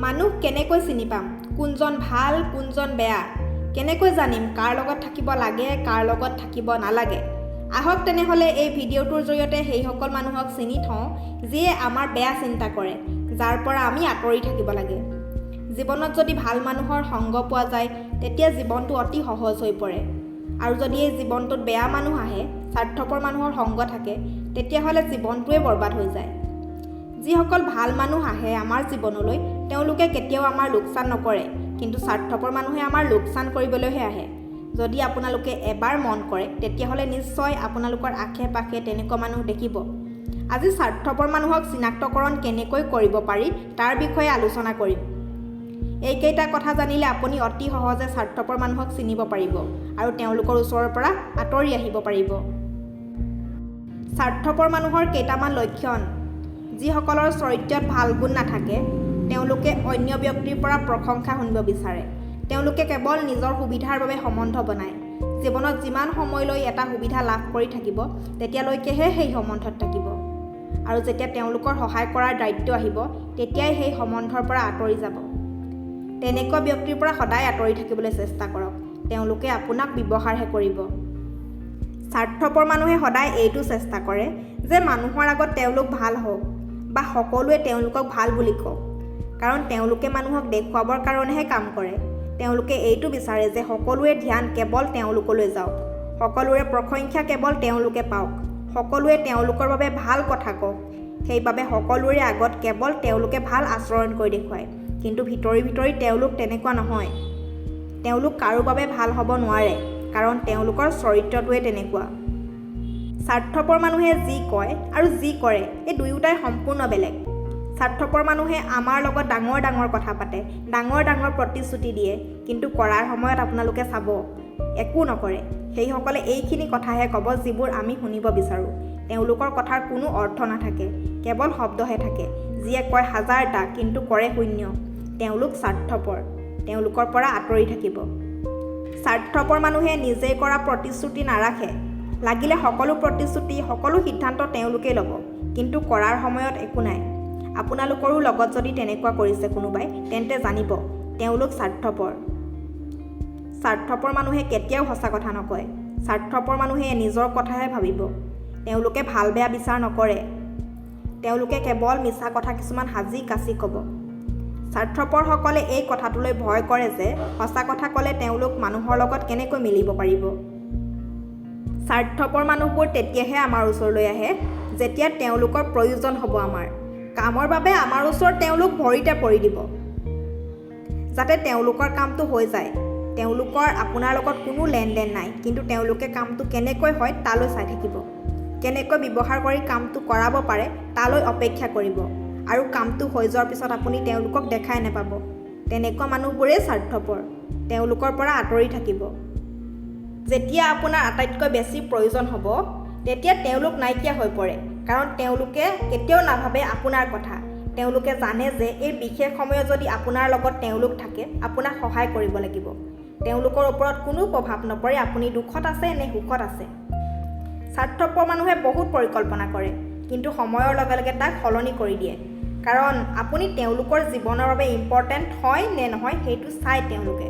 মানুহ কেনেকৈ চিনি পাম কোনজন ভাল কোনজন বেয়া কেনেকৈ জানিম কাৰ লগত থাকিব লাগে কাৰ লগত থাকিব নালাগে আহক তেনেহলে এই ভিডিঅ'টোৰ জৰিয়তে সেইসকল মানুহক চিনি থওঁ যিয়ে আমাৰ বেয়া চিন্তা কৰে যাৰ পৰা আমি আঁতৰি থাকিব লাগে জীৱনত যদি ভাল মানুহৰ সংগ পোৱা যায় তেতিয়া জীৱনটো অতি সহজ হৈ পৰে আৰু যদি এই জীৱনটোত বেয়া মানুহ আহে স্বাৰ্থপৰ মানুহৰ সংগ থাকে তেতিয়াহ'লে জীৱনটোৱে বৰবাদ হৈ যায় যিসকল ভাল মানুহ আহে আমাৰ জীৱনলৈ তেওঁলোকে কেতিয়াও আমাৰ লোকচান নকৰে কিন্তু স্বাৰ্থপৰ মানুহে আমাৰ লোকচান কৰিবলৈহে আহে যদি আপোনালোকে এবাৰ মন কৰে তেতিয়াহ'লে নিশ্চয় আপোনালোকৰ আশে-পাশে তেনেকুৱা মানুহ দেখিব আজি স্বাৰ্থপৰ মানুহক চিনাক্তকৰণ কেনেকৈ কৰিব পাৰি তাৰ বিষয়ে আলোচনা কৰিম এইকেইটা কথা জানিলে আপুনি অতি সহজে স্বাৰ্থপৰ মানুহক চিনিব পাৰিব আৰু তেওঁলোকৰ ওচৰৰ পৰা আঁতৰি আহিব পাৰিব স্বাৰ্থপৰ মানুহৰ কেইটামান লক্ষণ যিসকলৰ চৰিত্ৰত ভাল গুণ নাথাকে তেওঁলোকে অন্য ব্যক্তিৰ পৰা প্ৰশংসা শুনিব বিচাৰে তেওঁলোকে কেৱল নিজৰ সুবিধাৰ বাবে সম্বন্ধ বনায় জীৱনত যিমান সময়লৈ এটা সুবিধা লাভ কৰি থাকিব তেতিয়ালৈকেহে সেই সম্বন্ধত থাকিব আৰু যেতিয়া তেওঁলোকৰ সহায় কৰাৰ দায়িত্ব আহিব তেতিয়াই সেই সম্বন্ধৰ পৰা আঁতৰি যাব তেনেকুৱা ব্যক্তিৰ পৰা সদায় আঁতৰি থাকিবলৈ চেষ্টা কৰক তেওঁলোকে আপোনাক ব্যৱহাৰহে কৰিব স্বাৰ্থপৰ মানুহে সদায় এইটো চেষ্টা কৰে যে মানুহৰ আগত তেওঁলোক ভাল হওক বা সকলোৱে তেওঁলোকক ভাল বুলি কওক কাৰণ তেওঁলোকে মানুহক দেখুৱাবৰ কাৰণেহে কাম কৰে তেওঁলোকে এইটো বিচাৰে যে সকলোৰে ধ্যান কেৱল তেওঁলোকলৈ যাওক সকলোৰে প্ৰশংসা কেৱল তেওঁলোকে পাওক সকলোৱে তেওঁলোকৰ বাবে ভাল কথা কওক সেইবাবে সকলোৰে আগত কেৱল তেওঁলোকে ভাল আচৰণ কৰি দেখুৱায় কিন্তু ভিতৰি তেওঁলোক তেনেকুৱা নহয় তেওঁলোক কাৰো বাবে ভাল হ'ব নোৱাৰে কাৰণ তেওঁলোকৰ চৰিত্ৰটোৱে তেনেকুৱা স্বাৰ্থপৰ মানুহে যি কয় আৰু যি কৰে এই দুয়োটাই সম্পূৰ্ণ বেলেগ স্বাৰ্থপৰ মানুহে আমাৰ লগত ডাঙৰ কথা পাতে ডাঙৰ প্ৰতিশ্ৰুতি দিয়ে কিন্তু কৰাৰ সময়ত আপোনালোকে চাব একো নকৰে সেইসকলে এইখিনি কথাহে ক'ব যিবোৰ আমি শুনিব বিচাৰোঁ তেওঁলোকৰ কথাৰ কোনো অৰ্থ নাথাকে কেৱল শব্দহে থাকে যিয়ে কয় হাজাৰটা কিন্তু কৰে শূন্য তেওঁলোক স্বাৰ্থপৰ তেওঁলোকৰ পৰা আঁতৰি থাকিব স্বাৰ্থপৰ মানুহে নিজে কৰা প্ৰতিশ্ৰুতি নাৰাখে লাগিলে সকলো প্ৰতিশ্ৰুতি সকলো সিদ্ধান্ত তেওঁলোকেই ল'ব কিন্তু কৰাৰ সময়ত একো নাই আপোনালোকৰো লগত যদি তেনেকুৱা কৰিছে কোনোবাই তেন্তে জানিব তেওঁলোক স্বাৰ্থপৰ মানুহে কেতিয়াও সঁচা কথা নকয় স্বাৰ্থপৰ মানুহে নিজৰ কথাহে ভাবিব তেওঁলোকে ভাল বেয়া বিচাৰ নকৰে তেওঁলোকে কেৱল মিছা কথা কিছুমান সাজি কাচি ক'ব স্বাৰ্থপৰসকলে এই কথাটোলৈ ভয় কৰে যে সঁচা কথা ক'লে তেওঁলোক মানুহৰ লগত কেনেকৈ মিলিব পাৰিব স্বাৰ্থপৰ মানুহবোৰ তেতিয়াহে আমাৰ ওচৰলৈ আহে যেতিয়া তেওঁলোকৰ প্ৰয়োজন হ'ব আমাৰ কামৰ বাবে আমাৰ ওচৰত তেওঁলোক ভৰিতে পৰি দিব যাতে তেওঁলোকৰ কামটো হৈ যায় তেওঁলোকৰ আপোনাৰ লগত কোনো লেনদেন নাই কিন্তু তেওঁলোকে কামটো কেনেকৈ হয় তালৈ চাই থাকিব কেনেকৈ ব্যৱহাৰ কৰি কামটো কৰাব পাৰে তালৈ অপেক্ষা কৰিব আৰু কামটো হৈ যোৱাৰ পিছত আপুনি তেওঁলোকক দেখাই নাপাব তেনেকুৱা মানুহবোৰেই স্বাৰ্থপৰ তেওঁলোকৰ পৰা আঁতৰি থাকিব যেতিয়া আপোনাৰ আটাইতকৈ বেছি প্ৰয়োজন হ'ব তেতিয়া তেওঁলোক নাইকিয়া হৈ পৰে কাৰণ তেওঁলোকে কেতিয়াও নাভাবে আপোনাৰ কথা তেওঁলোকে জানে যে এই বিশেষ সময়ত যদি আপোনাৰ লগত তেওঁলোক থাকে আপোনাক সহায় কৰিব লাগিব তেওঁলোকৰ ওপৰত কোনো প্ৰভাৱ নপৰে আপুনি দুখত আছে নে সুখত আছে স্বাৰ্থপৰ মানুহে বহুত পৰিকল্পনা কৰে কিন্তু সময়ৰ লগে লগে তাক সলনি কৰি দিয়ে কাৰণ আপুনি তেওঁলোকৰ জীৱনৰ বাবে ইম্পৰ্টেণ্ট হয় নে নহয় সেইটো চাই তেওঁলোকে